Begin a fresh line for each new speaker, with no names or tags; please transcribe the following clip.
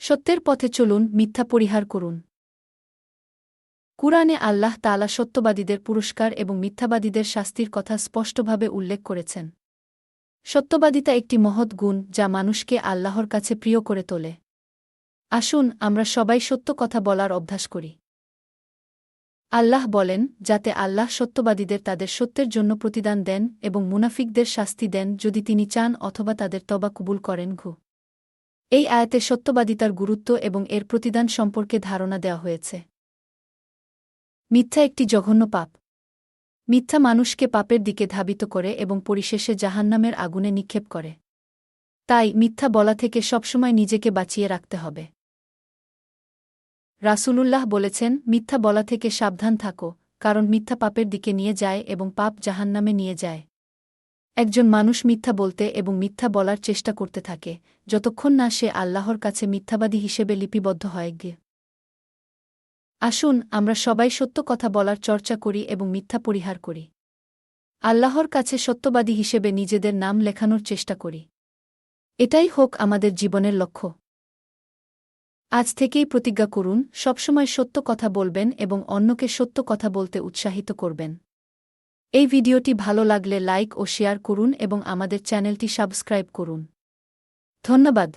সত্যের পথে চলুন, মিথ্যা পরিহার করুন। কুরআনে আল্লাহ তাআলা সত্যবাদীদের পুরস্কার এবং মিথ্যাবাদীদের শাস্তির কথা স্পষ্টভাবে উল্লেখ করেছেন। সত্যবাদিতা একটি মহৎ গুণ যা মানুষকে আল্লাহর কাছে প্রিয় করে তোলে। আসুন আমরা সবাই সত্য কথা বলার অভ্যাস করি। আল্লাহ বলেন, যাতে আল্লাহ সত্যবাদীদের তাদের সত্যের জন্য প্রতিদান দেন এবং মুনাফিকদের শাস্তি দেন যদি তিনি চান অথবা তাদের তওবা কবুল করেন। এই আয়াতে সত্যবাদিতার গুরুত্ব এবং এর প্রতিদান সম্পর্কে ধারণা দেওয়া হয়েছে। মিথ্যা একটি জঘন্য পাপ। মিথ্যা মানুষকে পাপের দিকে ধাবিত করে এবং পরিশেষে জাহান্নামের আগুনে নিক্ষেপ করে। তাই মিথ্যা বলা থেকে সবসময় নিজেকে বাঁচিয়ে রাখতে হবে। রাসূলুল্লাহ বলেছেন, মিথ্যা বলা থেকে সাবধান থাকো, কারণ মিথ্যা পাপের দিকে নিয়ে যায় এবং পাপ জাহান্নামে নিয়ে যায়। একজন মানুষ মিথ্যা বলতে এবং মিথ্যা বলার চেষ্টা করতে থাকে, যতক্ষণ না সে আল্লাহর কাছে মিথ্যাবাদী হিসেবে লিপিবদ্ধ হয়। আসুন আমরা সবাই সত্য কথা বলার চর্চা করি এবং মিথ্যা পরিহার করি। আল্লাহর কাছে সত্যবাদী হিসেবে নিজেদের নাম লেখানোর চেষ্টা করি। এটাই হোক আমাদের জীবনের লক্ষ্য। আজ থেকেই প্রতিজ্ঞা করুন, সবসময় সত্য কথা বলবেন এবং অন্যকে সত্য কথা বলতে উৎসাহিত করবেন। এই ভিডিওটি ভালো লাগলে লাইক ও শেয়ার করুন এবং আমাদের চ্যানেলটি সাবস্ক্রাইব করুন। ধন্যবাদ।